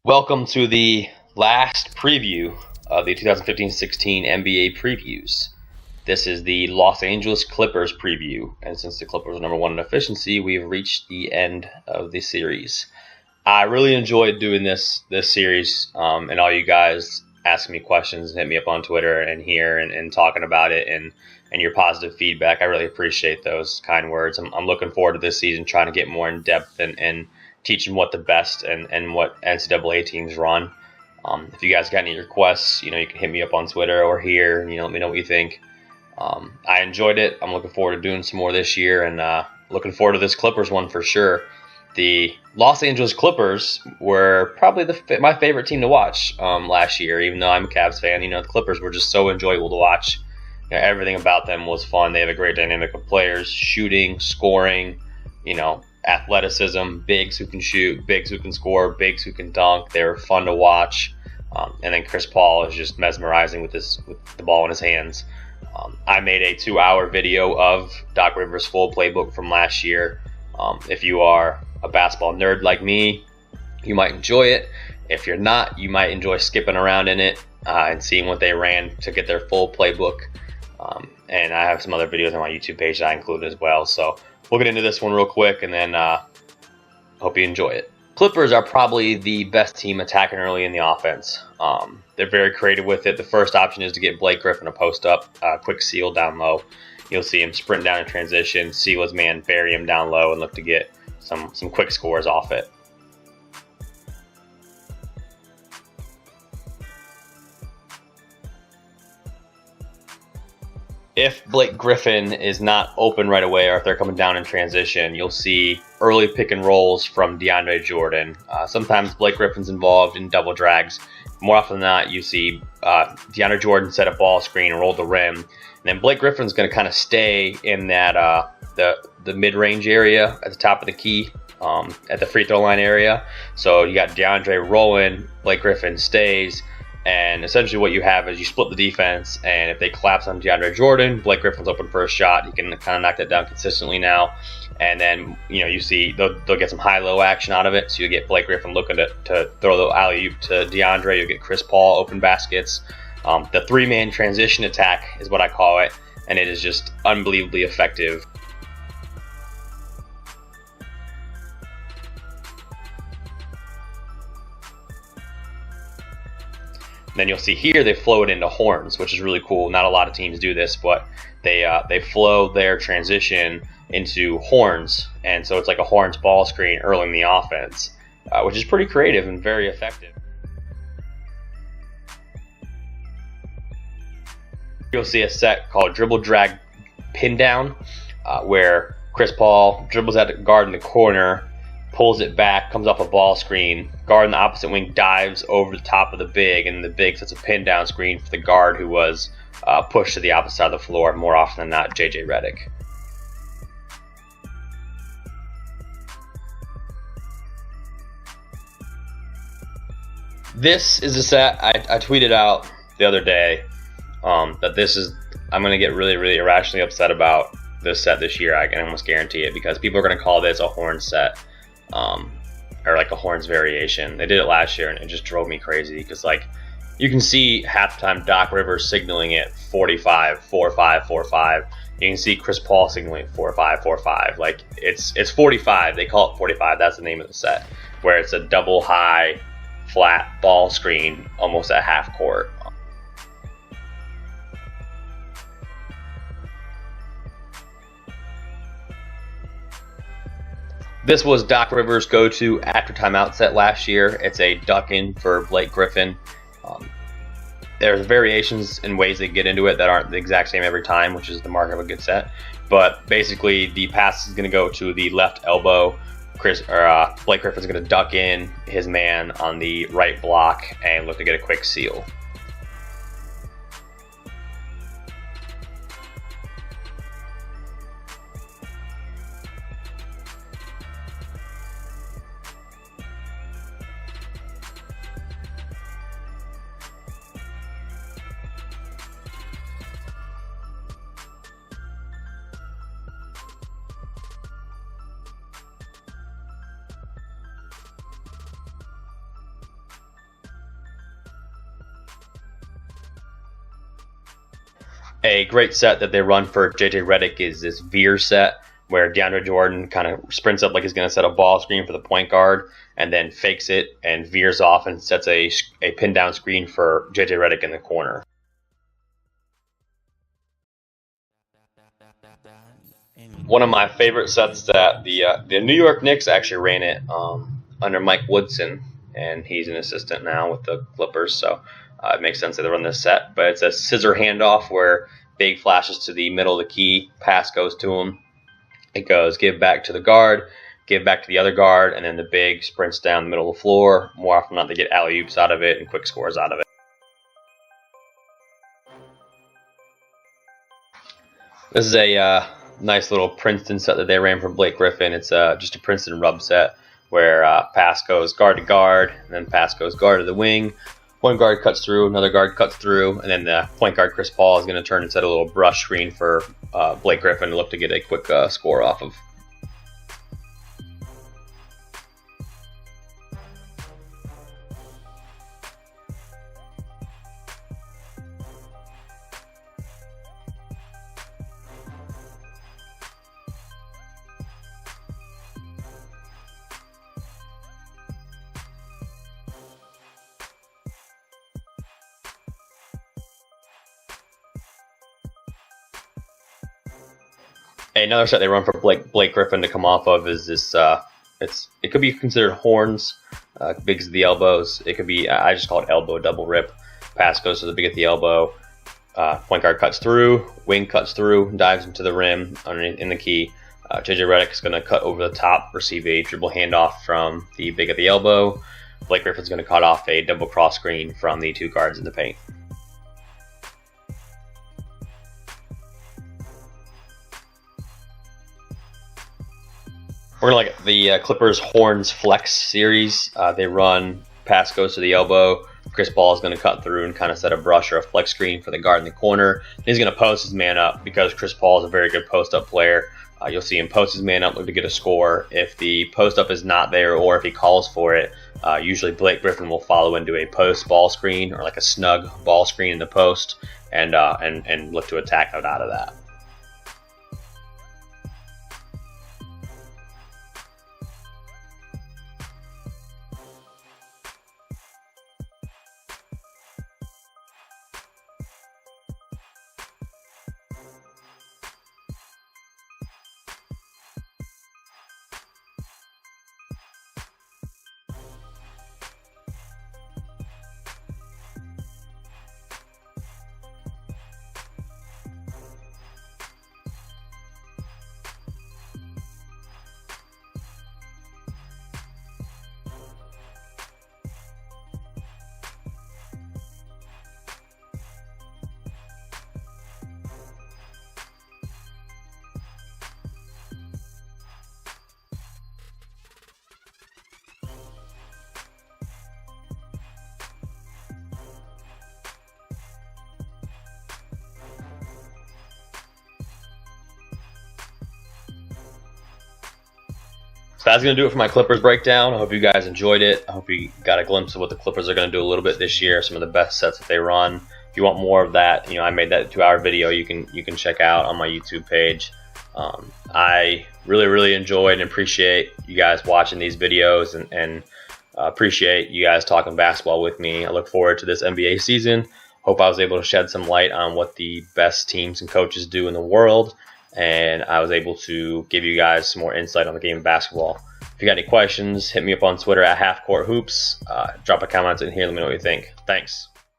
Welcome to the last preview of the 2015-16 NBA previews. This is the Los Angeles Clippers preview, and since the Clippers are number one in efficiency, we've reached the end of the series. I really enjoyed doing this series, and all you guys asking me questions and hit me up on Twitter and here and talking about it and your positive feedback. I really appreciate those kind words. I'm looking forward to this season, trying to get more in depth and teaching what the best and what NCAA teams run. If you guys got any requests, you can hit me up on Twitter or here, let me know what you think. I enjoyed it. I'm looking forward to doing some more this year, and looking forward to this Clippers one for sure. The Los Angeles Clippers were probably my favorite team to watch last year, even though I'm a Cavs fan. The Clippers were just so enjoyable to watch. Everything about them was fun. They have a great dynamic of players, shooting, scoring, athleticism, bigs who can shoot, bigs who can score, bigs who can dunk. They're fun to watch. And then Chris Paul is just mesmerizing with the ball in his hands. I made a 2-hour video of Doc Rivers' full playbook from last year. If you are a basketball nerd like me, you might enjoy it. If you're not, you might enjoy skipping around in it and seeing what they ran to get their full playbook. And I have some other videos on my YouTube page that I included as well. So we'll get into this one real quick, and then hope you enjoy it. Clippers are probably the best team attacking early in the offense. They're very creative with it. The first option is to get Blake Griffin a post-up, quick seal down low. You'll see him sprint down in transition, seal his man, bury him down low, and look to get some quick scores off it. If Blake Griffin is not open right away, or if they're coming down in transition, you'll see early pick and rolls from DeAndre Jordan. Sometimes Blake Griffin's involved in double drags. More often than not, you see DeAndre Jordan set a ball screen and roll the rim. And then Blake Griffin's going to kind of stay in that the mid-range area at the top of the key, at the free throw line area. So you got DeAndre rolling, Blake Griffin stays. And essentially what you have is you split the defense, and if they collapse on DeAndre Jordan, Blake Griffin's open for a shot. He can kind of knock that down consistently now. And then, you see they'll get some high-low action out of it. So you get Blake Griffin looking to throw the alley-oop to DeAndre. You'll get Chris Paul open baskets. The three-man transition attack is what I call it, and it is just unbelievably effective. Then you'll see here they flow it into horns, which is really cool. Not a lot of teams do this, but they flow their transition into horns, and so it's like a horns ball screen early in the offense, which is pretty creative and very effective. You'll see a set called dribble drag pin down, where Chris Paul dribbles at the guard in the corner, pulls it back, comes off a ball screen, guard in the opposite wing dives over the top of the big, and the big sets a pin down screen for the guard who was pushed to the opposite side of the floor, more often than not JJ Redick. This is a set I tweeted out the other day that I'm going to get really, really irrationally upset about this set this year. I can almost guarantee it, because people are going to call this a horn set. Or like a horns variation. They did it last year, and it just drove me crazy, because you can see halftime Doc Rivers signaling it 45, 4-5, 4-5. You can see Chris Paul signaling 4-5, 4-5. It's 45. They call it 45. That's the name of the set, where it's a double high flat ball screen almost at half court. This was Doc Rivers' go-to after timeout set last year. It's a duck-in for Blake Griffin. There's variations in ways they get into it that aren't the exact same every time, which is the mark of a good set. But basically, the pass is going to go to the left elbow. Blake Griffin's going to duck in his man on the right block and look to get a quick seal. A great set that they run for JJ Redick is this veer set, where DeAndre Jordan kind of sprints up like he's going to set a ball screen for the point guard, and then fakes it and veers off and sets a pin down screen for JJ Redick in the corner. One of my favorite sets that the New York Knicks actually ran it under Mike Woodson, and he's an assistant now with the Clippers, so it makes sense that they run this set. But it's a scissor handoff where Big flashes to the middle of the key, pass goes to him. It goes give back to the guard, give back to the other guard, and then the Big sprints down the middle of the floor. More often than not, they get alley-oops out of it and quick scores out of it. This is a nice little Princeton set that they ran for Blake Griffin. It's just a Princeton rub set where pass goes guard to guard, and then pass goes guard to the wing. One guard cuts through, another guard cuts through, and then the point guard Chris Paul is going to turn and set a little brush screen for Blake Griffin to look to get a quick score off of. Another set they run for Blake Griffin to come off of is this. It could be considered horns, big as the elbows. It could be, I just call it elbow double rip. Pass goes to the big at the elbow. Point guard cuts through, wing cuts through, dives into the rim underneath in the key. JJ Redick is going to cut over the top, receive a dribble handoff from the big at the elbow. Blake Griffin's going to cut off a double cross screen from the two guards in the paint. We're going to look at the Clippers Horns Flex series. They run, pass goes to the elbow. Chris Paul is going to cut through and kind of set a brush or a flex screen for the guard in the corner. He's going to post his man up because Chris Paul is a very good post-up player. You'll see him post his man up, look to get a score. If the post-up is not there or if he calls for it, usually Blake Griffin will follow into a post ball screen or like a snug ball screen in the post and look to attack out of that. So that's going to do it for my Clippers breakdown. I hope you guys enjoyed it. I hope you got a glimpse of what the Clippers are going to do a little bit this year, some of the best sets that they run. If you want more of that, I made that 2-hour video you can check out on my YouTube page. I really enjoyed and appreciate you guys watching these videos and appreciate you guys talking basketball with me. I look forward to this NBA season. Hope I was able to shed some light on what the best teams and coaches do in the world, and I was able to give you guys some more insight on the game of basketball. If you got any questions, hit me up on Twitter at HalfCourtHoops. Drop a comment in here, let me know what you think. Thanks.